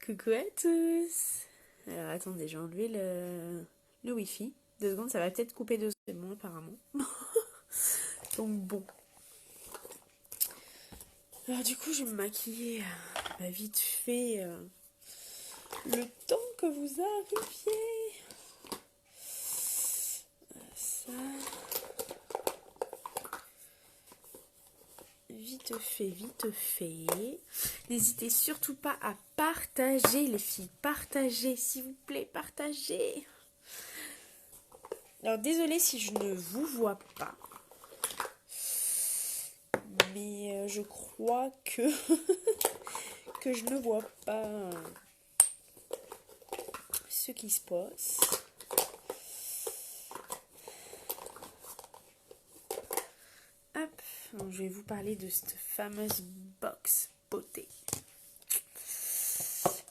Coucou à tous. Alors attendez, j'ai enlevé le wifi. 2 secondes, ça va peut-être couper 2 secondes. C'est bon apparemment. Donc bon. Alors du coup, je vais me maquiller vite fait le temps que vous arriviez. Ça. Vite fait, vite fait. N'hésitez surtout pas à partager les filles. Partagez, s'il vous plaît, partagez. Alors désolée si je ne vous vois pas. Mais je crois que que je ne vois pas ce qui se passe. Hop, donc je vais vous parler de cette fameuse box beauté.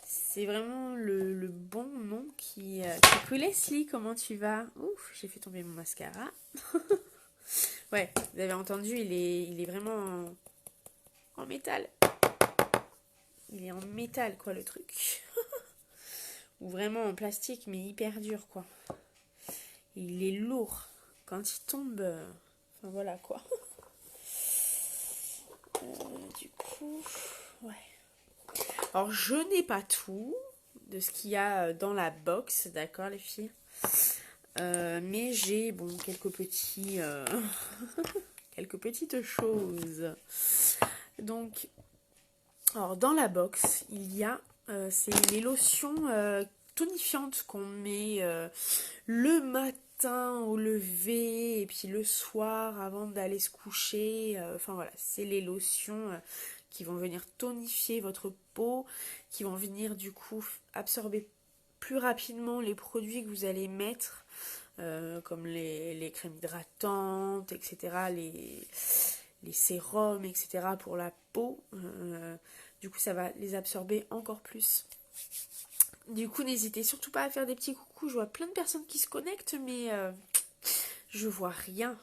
C'est vraiment le bon nom qui... Coucou Leslie, comment tu vas? Ouf, j'ai fait tomber mon mascara. Ouais, vous avez entendu, il est vraiment en métal. Il est en métal, quoi, le truc. Ou vraiment en plastique, mais hyper dur, quoi. Il est lourd. Quand il tombe... Enfin, voilà, quoi. Du coup... Ouais. Alors, je n'ai pas tout de ce qu'il y a dans la box, d'accord, les filles. Mais j'ai, bon, quelques petites choses. Donc, alors, dans la box, il y a... c'est les lotions tonifiantes qu'on met le matin au lever et puis le soir avant d'aller se coucher. Enfin voilà, c'est les lotions qui vont venir tonifier votre peau, qui vont venir du coup absorber plus rapidement les produits que vous allez mettre, comme les crèmes hydratantes, etc., les sérums, etc., pour la peau. Du coup, ça va les absorber encore plus. Du coup, n'hésitez surtout pas à faire des petits coucous. Je vois plein de personnes qui se connectent, mais je vois rien.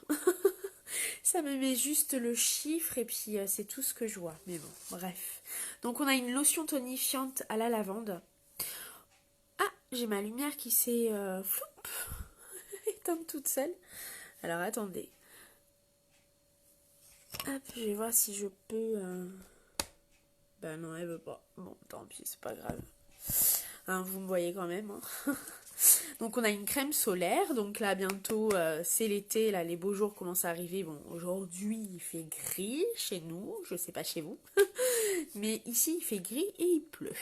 Ça me met juste le chiffre et puis c'est tout ce que je vois. Mais bon, bref. Donc, on a une lotion tonifiante à la lavande. Ah, j'ai ma lumière qui s'est éteinte toute seule. Alors, attendez. Hop, je vais voir si je peux... Ben non, elle veut pas. Bon, tant pis, c'est pas grave. Hein, vous me voyez quand même. Hein. Donc on a une crème solaire. Donc là bientôt c'est l'été. Là les beaux jours commencent à arriver. Bon, aujourd'hui il fait gris chez nous. Je sais pas chez vous. Mais ici il fait gris et il pleut.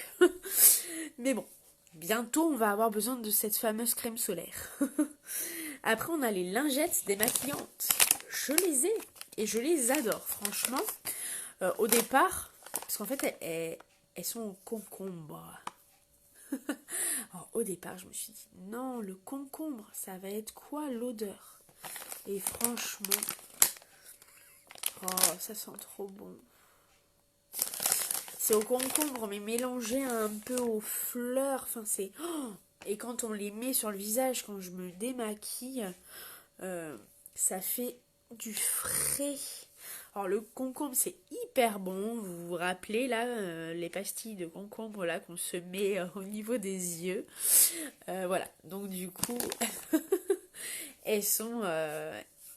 Mais bon, bientôt on va avoir besoin de cette fameuse crème solaire. Après on a les lingettes démaquillantes. Je les ai et je les adore. Franchement, au départ, parce qu'en fait elles sont au concombre. Alors, au départ, je me suis dit, non, le concombre, ça va être quoi l'odeur? Et franchement, oh, ça sent trop bon. C'est au concombre, mais mélangé un peu aux fleurs. Enfin, c'est... Oh, et quand on les met sur le visage, quand je me démaquille, ça fait du frais. Alors le concombre c'est hyper bon, vous vous rappelez là les pastilles de concombre là qu'on se met au niveau des yeux. Voilà, donc du coup elles sont...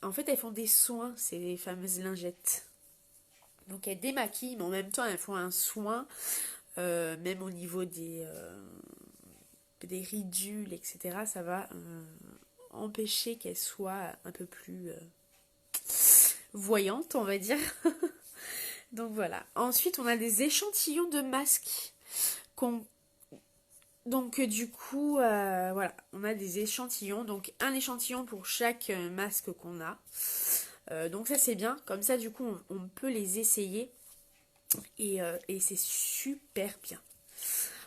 en fait elles font des soins, ces fameuses lingettes. Donc elles démaquillent mais en même temps elles font un soin, même au niveau des ridules, etc. Ça va empêcher qu'elles soient un peu plus... voyante, on va dire. Donc voilà. Ensuite, on a des échantillons de masques. Donc du coup, voilà, on a des échantillons. Donc un échantillon pour chaque masque qu'on a. Donc ça c'est bien. Comme ça, du coup, on peut les essayer. Et c'est super bien.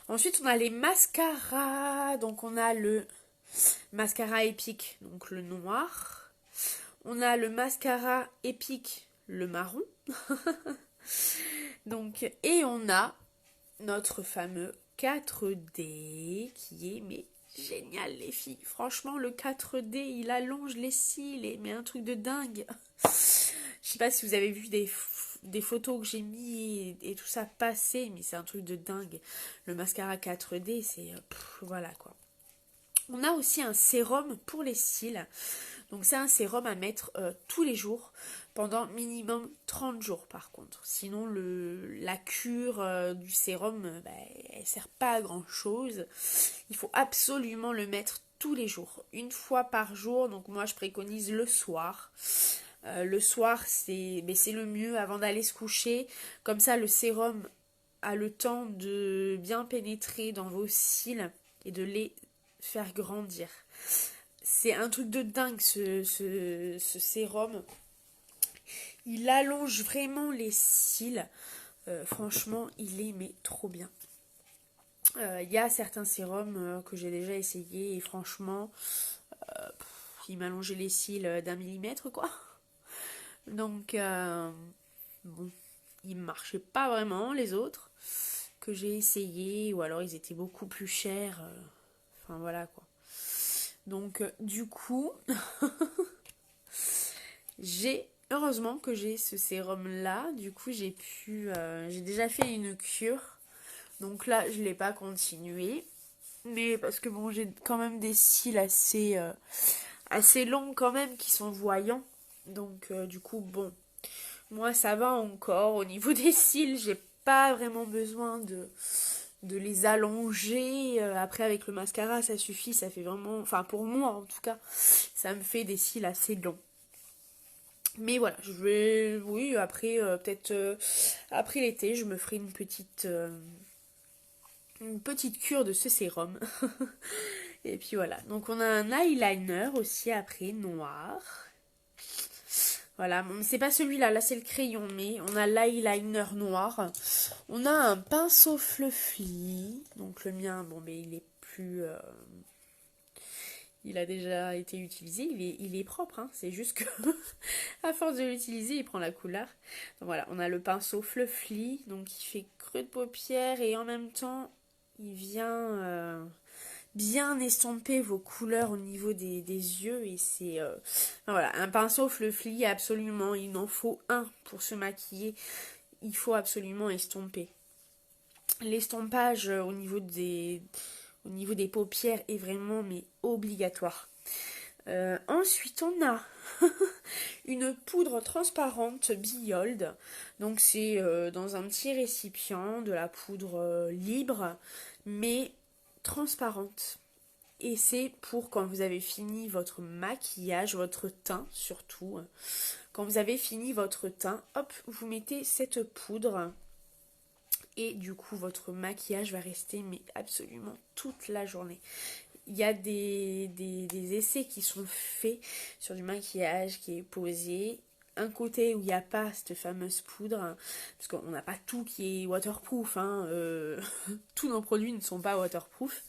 Ensuite, on a les mascaras. Donc on a le mascara épique, donc le noir. On a le mascara épique, le marron. Donc, et on a notre fameux 4D qui est mais génial les filles. Franchement le 4D il allonge les cils et mais un truc de dingue. Je sais pas si vous avez vu des photos que j'ai mis et tout ça passer, mais c'est un truc de dingue. Le mascara 4D, c'est... voilà quoi. On a aussi un sérum pour les cils. Donc c'est un sérum à mettre tous les jours pendant minimum 30 jours par contre. Sinon la cure du sérum, elle sert pas à grand chose. Il faut absolument le mettre tous les jours, une fois par jour. Donc moi je préconise le soir. Le soir c'est le mieux avant d'aller se coucher. Comme ça le sérum a le temps de bien pénétrer dans vos cils et de les faire grandir. C'est un truc de dingue ce sérum. Il allonge vraiment les cils. Franchement, il est mais trop bien. Il y a certains sérums que j'ai déjà essayé et franchement, il m'allongeait les cils d'1 millimètre quoi. Donc, bon, ils ne marchaient pas vraiment les autres que j'ai essayé ou alors ils étaient beaucoup plus chers. Enfin voilà quoi. Donc du coup, heureusement que j'ai ce sérum là. Du coup j'ai déjà fait une cure. Donc là je l'ai pas continué. Mais parce que bon j'ai quand même des cils assez longs quand même qui sont voyants. Donc du coup bon, moi ça va encore. Au niveau des cils j'ai pas vraiment besoin de les allonger. Après avec le mascara ça suffit, ça fait vraiment, enfin pour moi en tout cas, ça me fait des cils assez longs. Mais voilà, oui, après peut-être après l'été je me ferai une petite cure de ce sérum. Et puis voilà, donc on a un eyeliner aussi après noir. Voilà, c'est pas celui-là, là c'est le crayon, mais on a l'eyeliner noir. On a un pinceau fluffy, donc le mien, bon, mais il est plus... il a déjà été utilisé, il est propre, hein. C'est juste que à force de l'utiliser, il prend la couleur. Donc voilà, on a le pinceau fluffy, donc il fait creux de paupière et en même temps, il vient bien estomper vos couleurs au niveau des yeux et c'est voilà, un pinceau fluffy absolument, il en faut un pour se maquiller, il faut absolument estomper. L'estompage au niveau des paupières est vraiment mais obligatoire. Ensuite on a une poudre transparente Biold, donc c'est dans un petit récipient de la poudre libre mais transparente. Et c'est pour quand vous avez fini votre maquillage, votre teint surtout. Quand vous avez fini votre teint, hop, vous mettez cette poudre. Et du coup, votre maquillage va rester mais absolument toute la journée. Il y a des essais qui sont faits sur du maquillage qui est posé. Un côté où il n'y a pas cette fameuse poudre, parce qu'on n'a pas tout qui est waterproof, hein, tous nos produits ne sont pas waterproof.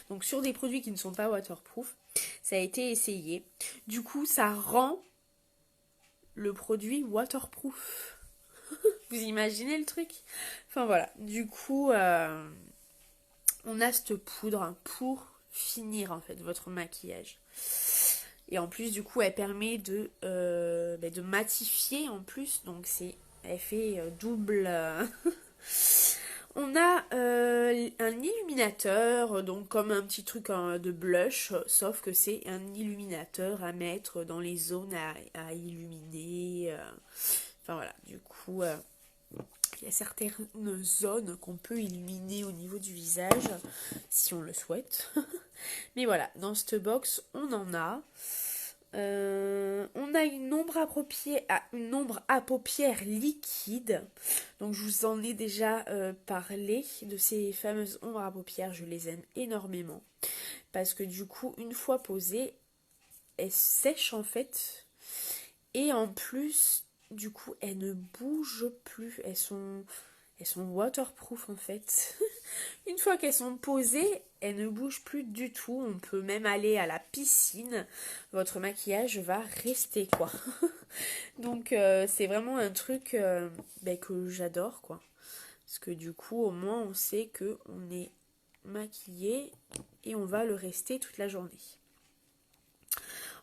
Donc sur des produits qui ne sont pas waterproof, ça a été essayé. Du coup, ça rend le produit waterproof. Vous imaginez le truc? Enfin voilà, du coup, on a cette poudre pour finir en fait votre maquillage. Et en plus, du coup, elle permet de matifier en plus. Donc, elle fait double. On a un illuminateur, donc comme un petit truc de blush, sauf que c'est un illuminateur à mettre dans les zones à illuminer. Enfin voilà, du coup, il y a certaines zones qu'on peut illuminer au niveau du visage, si on le souhaite. Mais voilà, dans cette box, on en a. On a une ombre à paupières liquide. Donc je vous en ai déjà parlé de ces fameuses ombres à paupières. Je les aime énormément. Parce que du coup, une fois posées, elles sèchent en fait. Et en plus, du coup, elles ne bougent plus. Elles sont waterproof en fait. Une fois qu'elles sont posées, elles ne bougent plus du tout. On peut même aller à la piscine. Votre maquillage va rester quoi. Donc c'est vraiment un truc que j'adore quoi. Parce que du coup au moins on sait qu'on est maquillé et on va le rester toute la journée.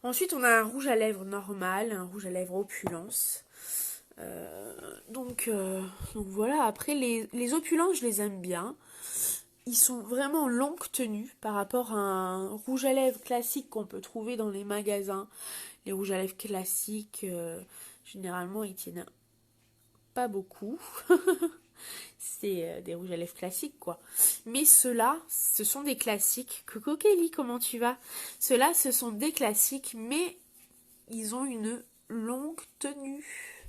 Ensuite on a un rouge à lèvres normal, un rouge à lèvres opulence. Donc voilà, après les opulents, je les aime bien. Ils sont vraiment en longue tenue par rapport à un rouge à lèvres classique qu'on peut trouver dans les magasins. Les rouges à lèvres classiques, généralement, ils tiennent pas beaucoup. C'est des rouges à lèvres classiques, quoi. Mais ceux-là, ce sont des classiques. Coucou Kelly, comment tu vas? Ceux-là, ce sont des classiques, mais ils ont une longue tenue.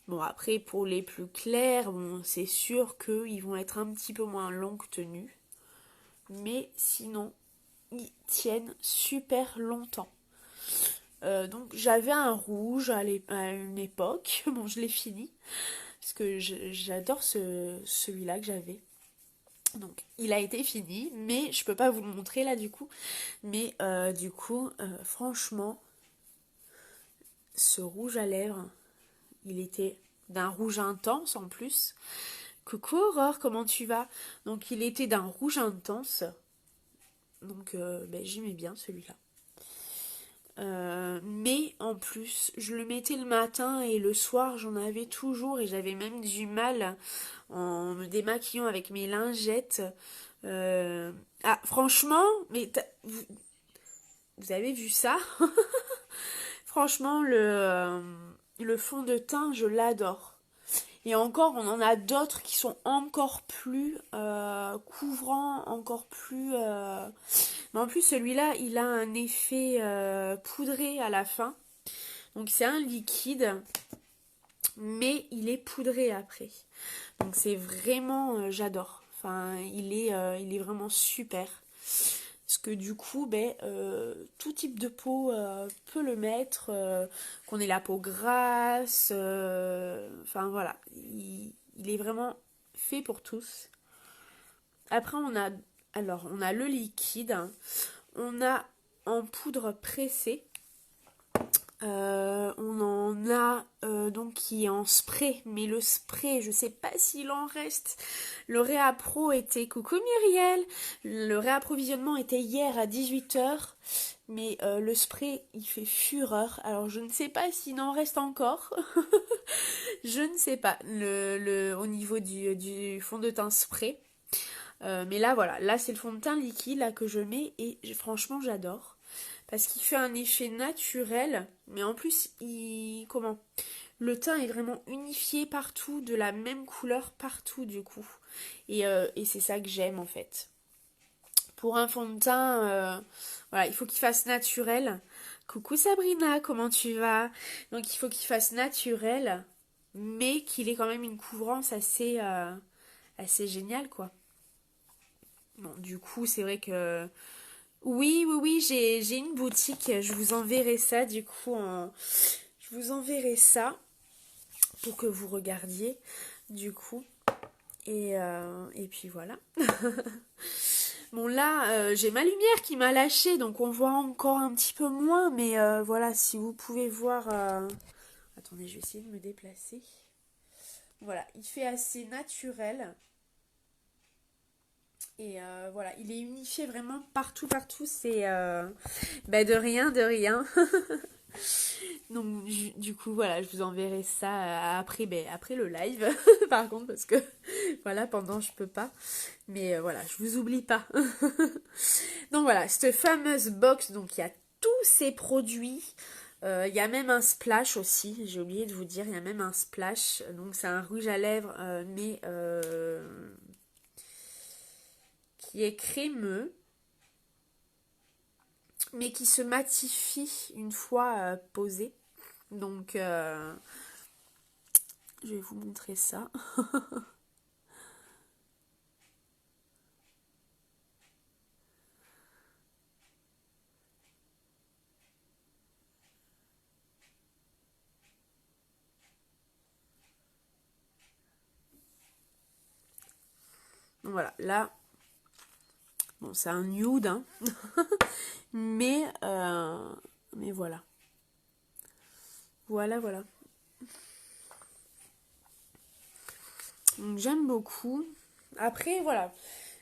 Bon, après, pour les plus clairs, bon, c'est sûr qu'ils vont être un petit peu moins longue tenue. Mais sinon, ils tiennent super longtemps. Donc j'avais un rouge à une époque. Bon, je l'ai fini. Parce que j'adore celui-là que j'avais. Donc il a été fini. Mais je peux pas vous le montrer là du coup. Mais du coup, franchement, ce rouge à lèvres, il était d'un rouge intense en plus. Coucou Aurore, comment tu vas? Donc il était d'un rouge intense. Donc j'aimais bien celui-là. Mais en plus, je le mettais le matin et le soir, j'en avais toujours et j'avais même du mal en me démaquillant avec mes lingettes. Ah, franchement, mais vous avez vu ça? Franchement, le fond de teint, je l'adore. Et encore, on en a d'autres qui sont encore plus couvrants, encore plus... Mais en plus, celui-là, il a un effet poudré à la fin. Donc c'est un liquide, mais il est poudré après. Donc c'est vraiment... j'adore. Enfin, il est vraiment super. Parce que du coup, tout type de peau peut le mettre, qu'on ait la peau grasse, enfin voilà, il est vraiment fait pour tous. Après, on a le liquide, on a en poudre pressée, on en a donc qui est en spray, mais le spray, je sais pas s'il en reste. Le réappro était, coucou Muriel, le réapprovisionnement était hier à 18h, mais le spray il fait fureur. Alors je ne sais pas s'il en reste encore. Je ne sais pas, au niveau du fond de teint spray. Mais là voilà, là c'est le fond de teint liquide là que je mets et franchement j'adore. Parce qu'il fait un effet naturel, mais en plus, le teint est vraiment unifié partout, de la même couleur partout du coup. Et c'est ça que j'aime en fait. Pour un fond de teint, voilà, il faut qu'il fasse naturel. Coucou Sabrina, comment tu vas? Donc il faut qu'il fasse naturel, mais qu'il ait quand même une couvrance assez géniale quoi. Bon, du coup, c'est vrai que oui, j'ai une boutique, je vous enverrai ça du coup, je vous enverrai ça pour que vous regardiez du coup, et puis voilà. Bon là, j'ai ma lumière qui m'a lâché, donc on voit encore un petit peu moins, mais voilà, si vous pouvez voir, attendez, je vais essayer de me déplacer. Voilà, il fait assez naturel. Et voilà, il est unifié vraiment partout, c'est de rien, de rien. Donc du coup voilà, je vous enverrai ça après le live par contre parce que voilà, pendant je peux pas. Mais voilà, je vous oublie pas. Donc voilà, cette fameuse box, donc il y a tous ces produits. Il y a même un splash aussi, j'ai oublié de vous dire, il y a même un splash. Donc c'est un rouge à lèvres mais qui est crémeux, mais qui se matifie une fois posé. Donc, je vais vous montrer ça. Donc voilà, là, bon, c'est un nude, hein. mais voilà. Voilà. Donc j'aime beaucoup. Après, voilà,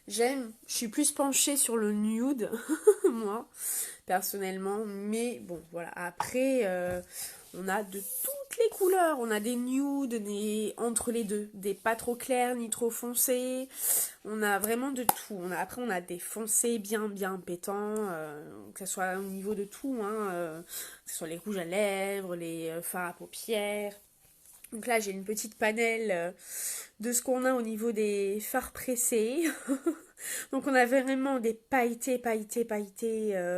je suis plus penchée sur le nude, moi, personnellement. Mais bon, voilà, après, on a de toutes toutes les couleurs. On a des nudes, entre les deux, des pas trop clairs ni trop foncés. On a vraiment de tout. Après, on a des foncés bien pétants, que ce soit au niveau de tout, hein, que ce soit les rouges à lèvres, les fards à paupières. Donc là, j'ai une petite panel de ce qu'on a au niveau des fards pressés. Donc on a vraiment des pailletés,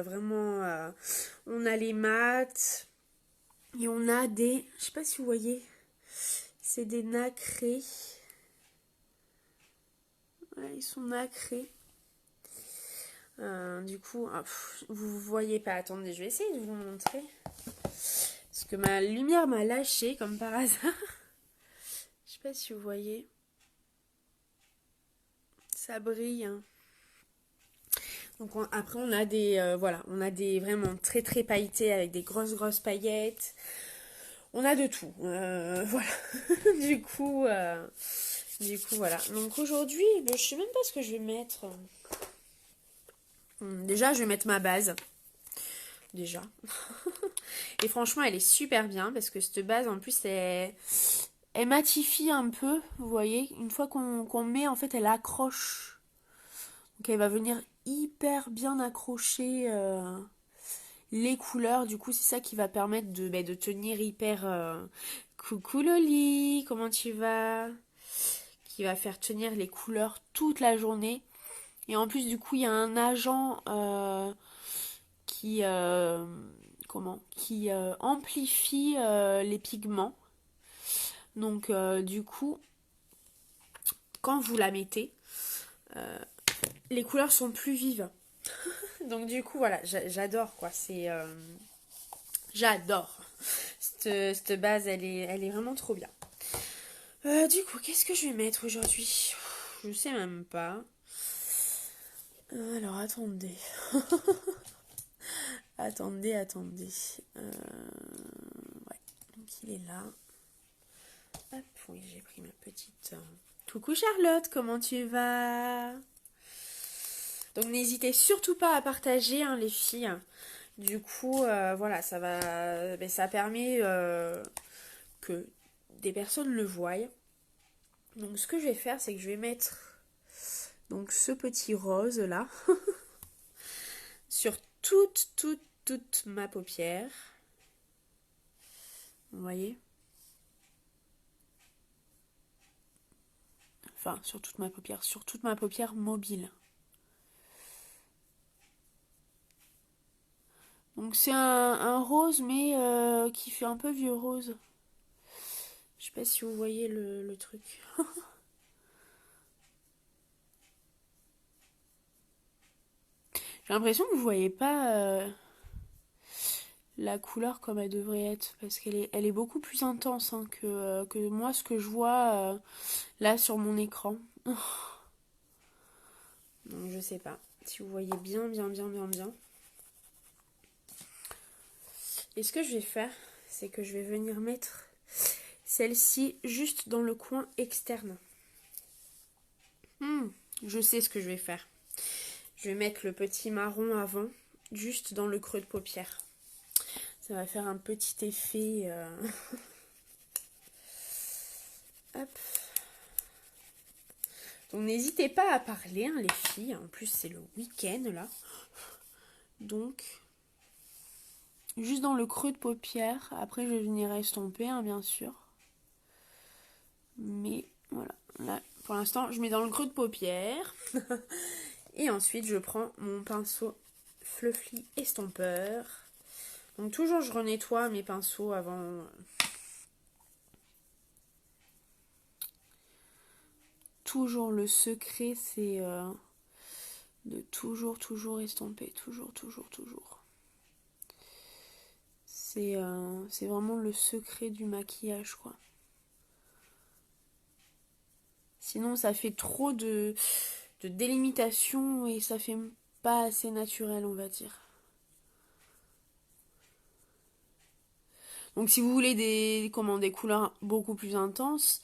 vraiment. On a les mats. Et on a des, je sais pas si vous voyez, c'est des nacrés. Ouais, ils sont nacrés. Du coup, vous voyez pas. Attendez, je vais essayer de vous montrer. Parce que ma lumière m'a lâché comme par hasard. Je sais pas si vous voyez. Ça brille. Hein. Donc après on a des voilà, on a des vraiment très pailletés avec des grosses paillettes. On a de tout. Voilà. du coup voilà. Donc aujourd'hui, je sais même pas ce que je vais mettre. Déjà, je vais mettre ma base. Déjà. Et franchement, elle est super bien parce que cette base, en plus, elle matifie un peu. Vous voyez, une fois qu'on met, en fait, elle accroche. Donc, elle va venir hyper bien accrocher les couleurs. Du coup, c'est ça qui va permettre de tenir hyper... Coucou Loli, comment tu vas? Qui va faire tenir les couleurs toute la journée. Et en plus, du coup, il y a un agent qui amplifie les pigments. Donc, du coup, quand vous la mettez, les couleurs sont plus vives. Donc, du coup, voilà, j'adore quoi. J'adore. Cette base, elle est vraiment trop bien. Du coup, qu'est-ce que je vais mettre aujourd'hui? Je sais même pas. Alors, attendez. attendez. Ouais, donc il est là. Hop, oui, j'ai pris ma petite... Coucou Charlotte, comment tu vas? Donc n'hésitez surtout pas à partager, hein, les filles. Du coup, voilà, ça permet que des personnes le voient. Donc ce que je vais faire, c'est que je vais mettre donc ce petit rose là sur toute ma paupière. Vous voyez? Enfin, sur toute ma paupière mobile. Donc c'est un rose, mais qui fait un peu vieux rose. Je sais pas si vous voyez le truc. J'ai l'impression que vous voyez pas la couleur comme elle devrait être, parce elle est beaucoup plus intense, hein, que moi ce que je vois là sur mon écran. Donc je sais pas si vous voyez bien. Et ce que je vais faire, c'est que je vais venir mettre celle-ci juste dans le coin externe. Je sais ce que je vais faire. Je vais mettre le petit marron avant, juste dans le creux de paupière. Ça va faire un petit effet... Hop. Donc n'hésitez pas à parler, hein, les filles. En plus, c'est le week-end, là. Donc, juste dans le creux de paupière. Après, je vais venir estomper, hein, bien sûr. Mais, voilà. Là, pour l'instant, je mets dans le creux de paupière. Et ensuite, je prends mon pinceau Fluffy estompeur. Donc, toujours, je renettoie mes pinceaux avant... Toujours le secret, c'est de toujours estomper. Toujours. C'est vraiment le secret du maquillage, quoi. Sinon, ça fait trop de délimitation et ça fait pas assez naturel, on va dire. Donc si vous voulez des couleurs beaucoup plus intenses,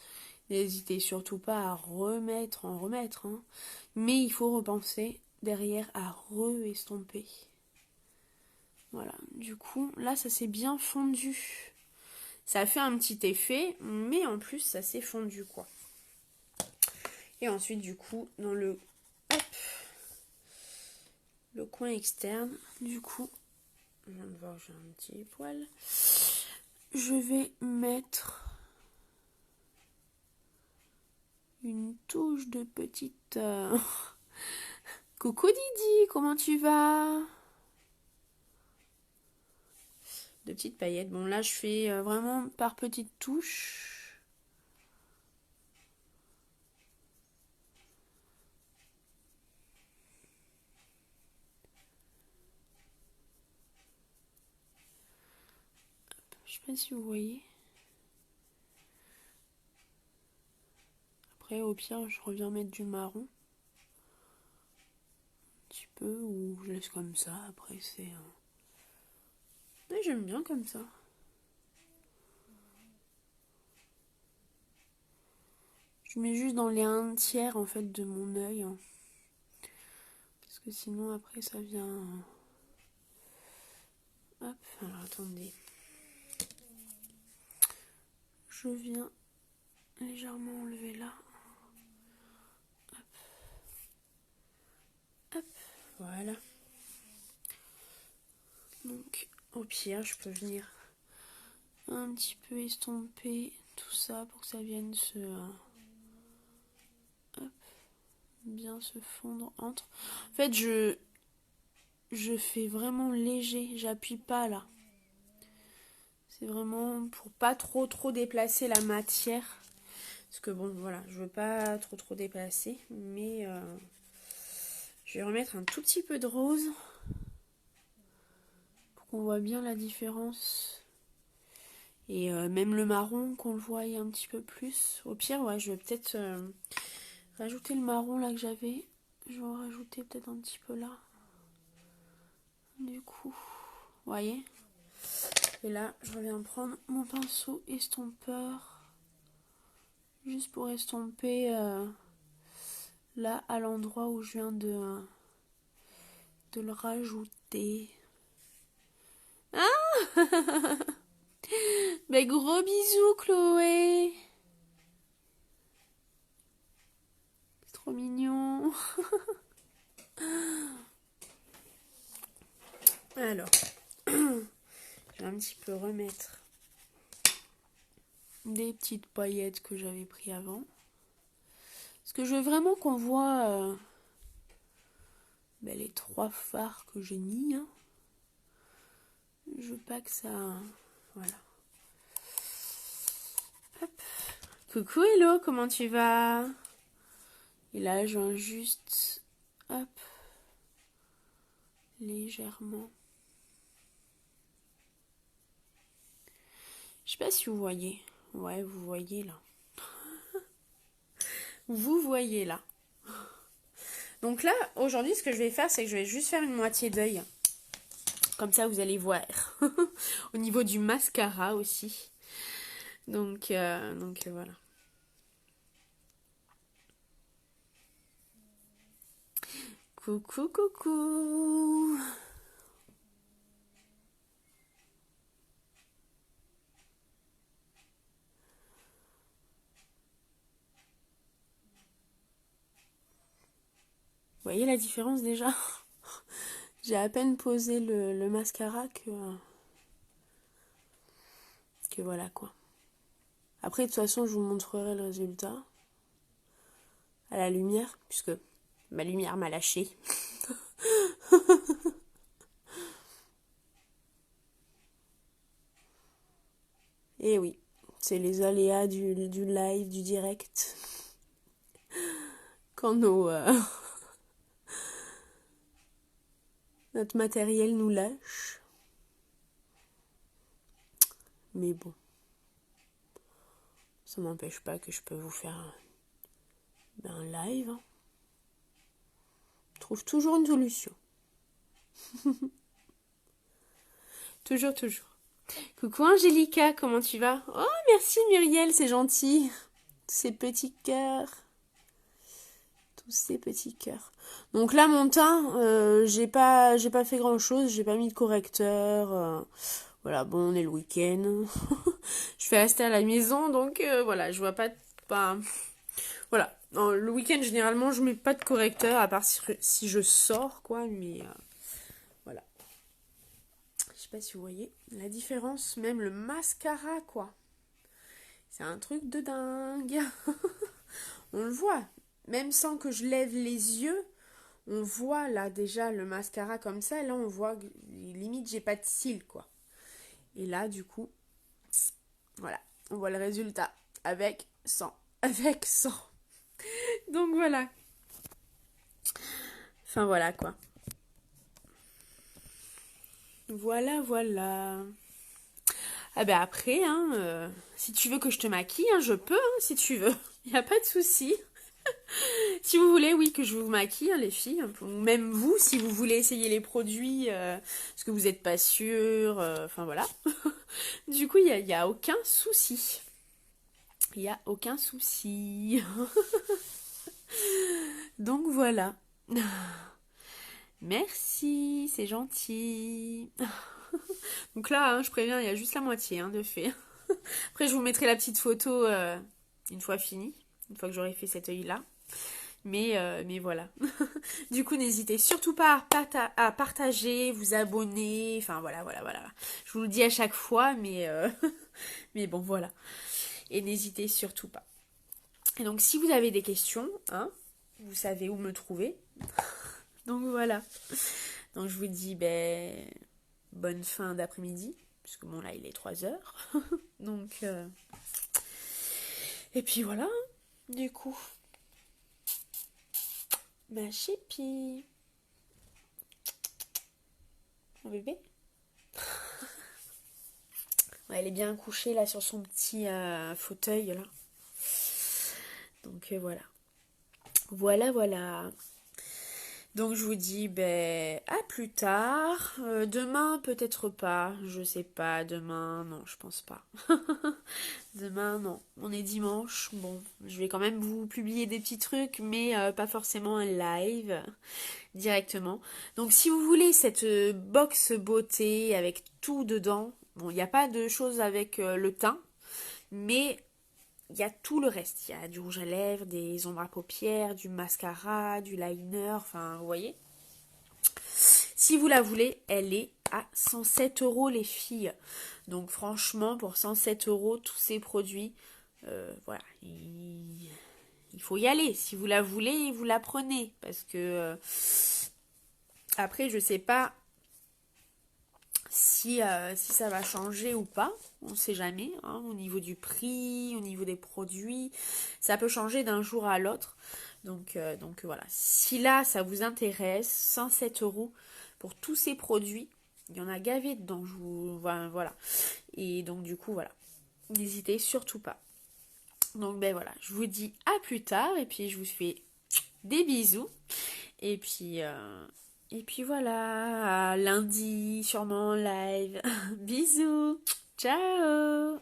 n'hésitez surtout pas à en remettre. Hein. Mais il faut repenser derrière à re-estomper. Voilà, du coup, là ça s'est bien fondu. Ça fait un petit effet, mais en plus ça s'est fondu quoi. Et ensuite du coup dans le coin externe, du coup, on vient de voir j'ai un petit poil. Je vais mettre une touche de petite... Coucou Didi, comment tu vas? De petites paillettes. Bon là je fais vraiment par petites touches. Je sais pas si vous voyez. Après au pire je reviens mettre du marron. Un petit peu ou je laisse comme ça. Après c'est... Ouais, j'aime bien comme ça. Je mets juste dans les 1/3 en fait de mon œil. Parce que sinon après ça vient... Hop, alors attendez. Je viens légèrement enlever là. Hop. Hop, voilà. Donc au pire je peux venir un petit peu estomper tout ça pour que ça vienne se... hop, bien se fondre entre. En fait je fais vraiment léger, j'appuie pas là. C'est vraiment pour pas trop déplacer la matière. Parce que bon voilà, je veux pas trop déplacer. Mais je vais remettre un tout petit peu de rose. Pour qu'on voit bien la différence. Et même le marron, qu'on le voie un petit peu plus. Au pire, ouais, je vais peut-être rajouter le marron là que j'avais. Je vais en rajouter peut-être un petit peu là. Du coup, vous voyez. Et là, je reviens prendre mon pinceau estompeur. Juste pour estomper là à l'endroit où je viens de le rajouter. Ah mais gros bisous Chloé. C'est trop mignon. Alors, je vais un petit peu remettre des petites paillettes que j'avais pris avant. Parce que je veux vraiment qu'on voit les 3 fards que j'ai mis. Hein. Je veux pas que ça... Voilà. Hop. Coucou Hello, comment tu vas? Et là, je viens juste... Hop. Légèrement. Je sais pas si vous voyez. Ouais, vous voyez là. Vous voyez là. Donc là, aujourd'hui, ce que je vais faire, c'est que je vais juste faire une moitié d'œil. Comme ça, vous allez voir. Au niveau du mascara aussi. Donc voilà. Coucou, coucou. Vous voyez la différence déjà? J'ai à peine posé le mascara que voilà quoi. Après de toute façon je vous montrerai le résultat à la lumière puisque ma lumière m'a lâché. Et oui, c'est les aléas du live, du direct. Quand notre matériel nous lâche. Mais bon. Ça n'empêche pas que je peux vous faire un live. Hein. Je trouve toujours une solution. Toujours. Coucou Angélica, comment tu vas? Oh, merci Muriel, c'est gentil. Tous ces petits cœurs. Donc là, mon teint, j'ai pas fait grand chose. J'ai pas mis de correcteur. Voilà, bon, on est le week-end. Je vais rester à la maison, donc voilà, je vois pas... Voilà, non, le week-end, généralement, je mets pas de correcteur, à part si je sors, quoi, mais voilà. Je sais pas si vous voyez la différence, même le mascara, quoi. C'est un truc de dingue. On le voit, même sans que je lève les yeux, on voit là déjà le mascara comme ça, et là on voit, limite j'ai pas de cils, quoi. Et là, du coup, voilà, on voit le résultat avec 100. Avec 100. Donc voilà. Enfin voilà quoi. Voilà, voilà. Ah ben après, hein, si tu veux que je te maquille, hein, je peux, hein, si tu veux. Il n'y a pas de souci. Si vous voulez, oui, que je vous maquille, hein, les filles. Ou même vous, si vous voulez essayer les produits, parce que vous n'êtes pas sûr. Enfin voilà. Du coup, il y a aucun souci. Il n'y a aucun souci. Donc voilà. Merci, c'est gentil. Donc là, hein, je préviens, il y a juste la moitié hein, de fait. Après, je vous mettrai la petite photo une fois fini, une fois que j'aurai fait cet œil-là. Mais voilà. Du coup, n'hésitez surtout pas à partager, vous abonner. Enfin, voilà, voilà, voilà. Je vous le dis à chaque fois, mais bon, voilà. Et n'hésitez surtout pas. Et donc, si vous avez des questions, hein, vous savez où me trouver. Donc, voilà. Donc, je vous dis, bonne fin d'après-midi. Puisque bon, là, il est 3 heures. Donc, et puis voilà, du coup. Ma chépie. Mon bébé. Ouais, elle est bien couchée là sur son petit fauteuil là. Donc voilà. Voilà, voilà. Donc je vous dis à plus tard. Demain peut-être pas. Je sais pas. Demain non, je pense pas. Demain non. On est dimanche. Bon, je vais quand même vous publier des petits trucs, mais pas forcément un live directement. Donc si vous voulez cette box beauté avec tout dedans, bon, il n'y a pas de choses avec le teint, mais il y a tout le reste. Il y a du rouge à lèvres, des ombres à paupières, du mascara, du liner, enfin, vous voyez. Si vous la voulez, elle est à 107 € les filles. Donc franchement, pour 107 € tous ces produits, voilà, il faut y aller. Si vous la voulez, vous la prenez. Parce que après, je sais pas si ça va changer ou pas. On ne sait jamais. Hein, au niveau du prix, au niveau des produits. Ça peut changer d'un jour à l'autre. Donc voilà. Si là, ça vous intéresse, 107 € pour tous ces produits. Il y en a gavé dedans. Voilà. Et donc du coup, voilà. N'hésitez surtout pas. Donc voilà. Je vous dis à plus tard. Et puis je vous fais des bisous. Et puis voilà, lundi, sûrement en live. Bisous, ciao.